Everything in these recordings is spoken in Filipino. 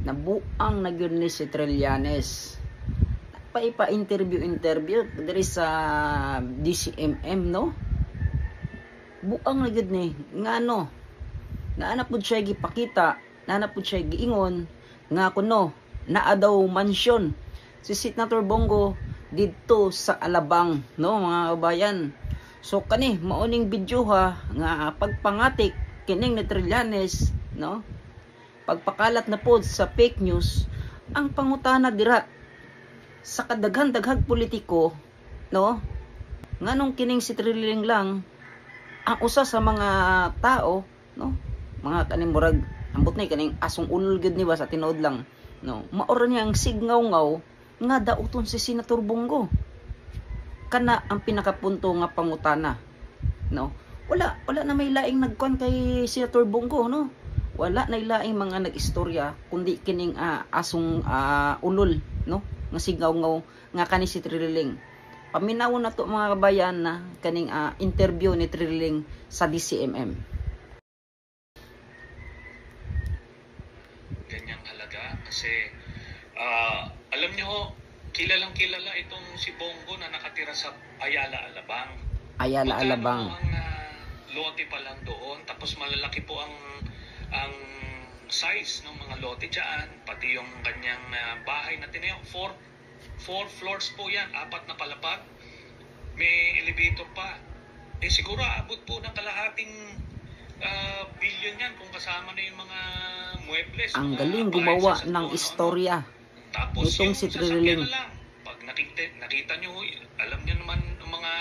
nabuang na gyud ni si Trillanes. Paipa-interview diri sa DCMM, no? Buang na gyud ni ngano. Naana pud siya gipakita, naana pud siya giingon nga kuno naa daw mansyon si Senator Bongo didto sa Alabang, no mga kabayan. So kani maoning video ha nga pagpangatik kining ni Trillanes, no? Pagpakalat na pod sa fake news ang pangutana dira sa kadaghan-daghang politiko, no? Nganong kining si Trilling lang ang usa sa mga tao, no? Mga kaning murag ambot na kaning asong ulol gud ni ba sa tinuod lang, no? Maoro niya ang signaw-ngaw nga dauton si Senator Bongo. Kana ang pinakapunto nga pangutana, no? Wala na may laing nagkuan kay Senator Bongo, no? Wala na laing mga nag-istorya kundi kining asong ulol, no? Nga sigaw-ngaw nga kani si Trilling. Paminawon na to mga kabayan na kaning interview ni Trilling sa DCMM. Ganyang halaga kasi alam niyo kilalang kilala itong si Bongo na nakatira sa Ayala, Alabang. Ayala, Alabang. Ang lote pa lang doon, tapos malalaki po ang size ng mga lote dyan, pati yung kanyang bahay na tinayo, 4 floors po yan, 4 na palapag, may elevator pa. Siguro abot po ng kalahating billion yan kung kasama na yung mga muebles. Ang galing gumawa ng istorya. Tapos itong yung si Trilling. Pag nakita nyo, alam nyo naman ng mga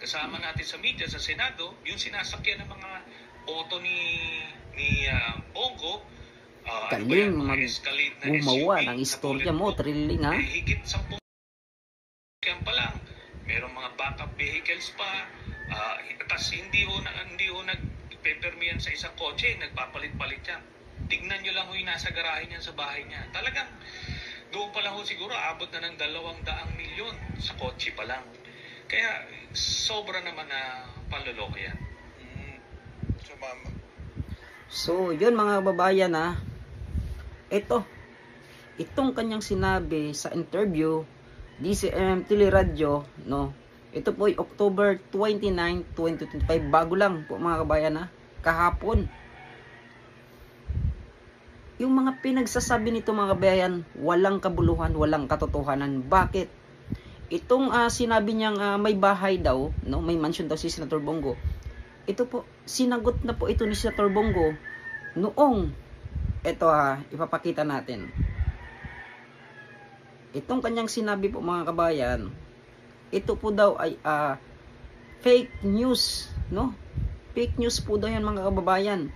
kasama natin sa media, sa Senado, yung sinasakyan ng mga auto ni Bongo, galing gumawa ng istorya mo, Trilling, ha? Higit 10 kaya pa lang, merong mga backup vehicles pa, tas hindi ho nagpepermiyan sa isang kotse, nagpapalit-palit yan. Tignan nyo lang ho yung nasa garahe niya sa bahay niya. Talagang doon pa lang ho siguro abot na ng 200 milyon sa kotse pa lang. Kaya sobra naman na panloloko yan. So, yun mga babayan, ha. Itong kanyang sinabi sa interview DCMM Teleradyo, no. Ito po ay October 29, 2025. Bago lang po mga kabayan, ha. Kahapon. Yung mga pinagsasabi nito mga kabayan, walang kabuluhan, walang katotohanan. Bakit? Itong sinabi niyang may bahay daw, no, may mansion daw si Senator Bongo. Ito po, sinagot na po ito ni Senator Bongo noong, ipapakita natin. Itong kanyang sinabi po mga kabayan, ito po daw ay fake news, no? Fake news po daw yan mga kababayan.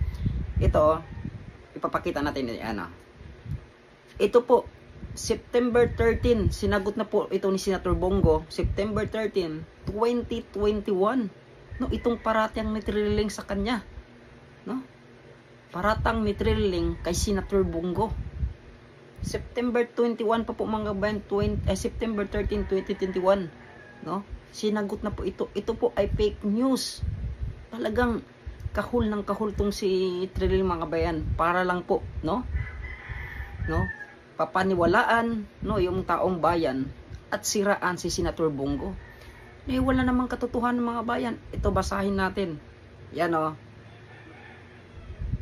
Ito, ipapakita natin yan. Ito po, September 13, sinagot na po ito ni Senator Bongo, September 13, 2021. No, itong paratang ni Trilling sa kanya, no? Paratang ni Trilling kay Senator Bongo. September 21 pa po mga kabayan, September 13, 2021, no? Sinagot na po ito. Ito po ay fake news. Talagang kahul ng kahul tong si Trilling mga kabayan para lang po, no? No? Papaniwalaan, no, yung taong bayan at siraan si Senator Bongo. Wala namang katotohanan mga bayan. Ito basahin natin. Yan, oh.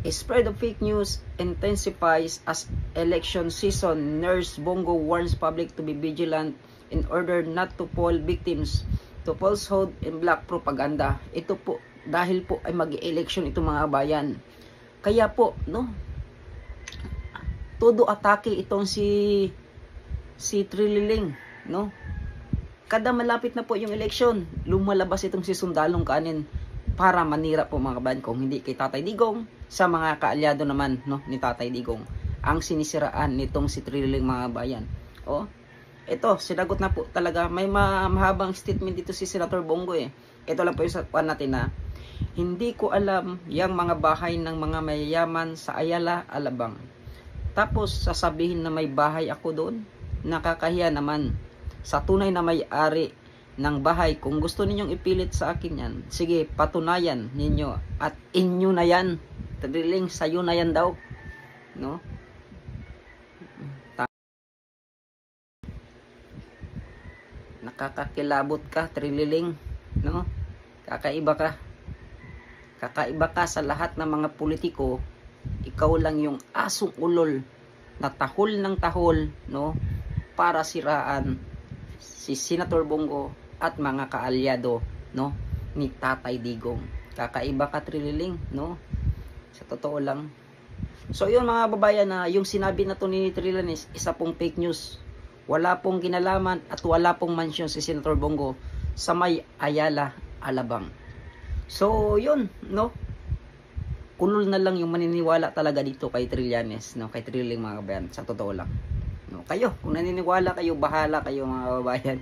A spread of fake news intensifies as election season. Nurse Bongo warns public to be vigilant in order not to fall victims to falsehood and black propaganda. Ito po dahil po ay mag-election ito mga bayan. Kaya po, no, todo atake itong si Trilling, no? Kada malapit na po yung election, lumalabas itong si Sundalong Kanin para manira po mga kabayan, kung hindi kay Tatay Digong, sa mga kaalyado naman, no, ni Tatay Digong ang sinisiraan nitong si Trilling mga bayan. Oh, ito, sinagot na po talaga. May mahabang statement dito si Senator Bongo eh. Ito lang po yung sakuan natin na hindi ko alam yung mga bahay ng mga mayayaman sa Ayala, Alabang. Tapos sasabihin na may bahay ako doon. Nakakahiya naman. Sa tunay na may-ari ng bahay, kung gusto ninyong ipilit sa akin yan, sige, patunayan ninyo at inyo na yan. Trilling, sa'yo na yan daw, no? Nakakakilabot ka, Trililing, no? Kakaiba ka. Kakaiba ka sa lahat ng mga politiko. Ikaw lang yung asong ulol na tahol ng tahol, no? Para siraan si Senator Bongo at mga kaalyado, no? Ni Tatay Digong. Kakaiba ka, Trililing, no? Sa totoo lang. So yun mga babayan, na yung sinabi na to ni Trililing is isa pong fake news. Wala pong kinalaman at wala pong mansyon si Senator Bongo sa may Ayala, Alabang. So yun, no? Ulol na lang yung maniniwala talaga dito kay Trillanes, no? Kay Trililing mga kabayan, sa totoo lang. No, kayo, kung naniniwala kayo, bahala kayo mga kabayan.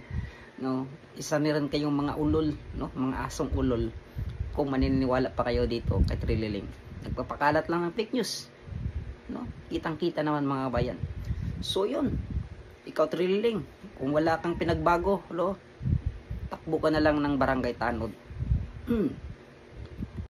No, isa na rin kayong mga ulol, no? Mga asong ulol. Kung maniniwala pa kayo dito kay Trililing. Nagpapakalat lang ng fake news. No? Kitang-kita naman mga kabayan. So yun. Ikaw Trililing, kung wala kang pinagbago, no? Takbo ka na lang ng Barangay Tanod.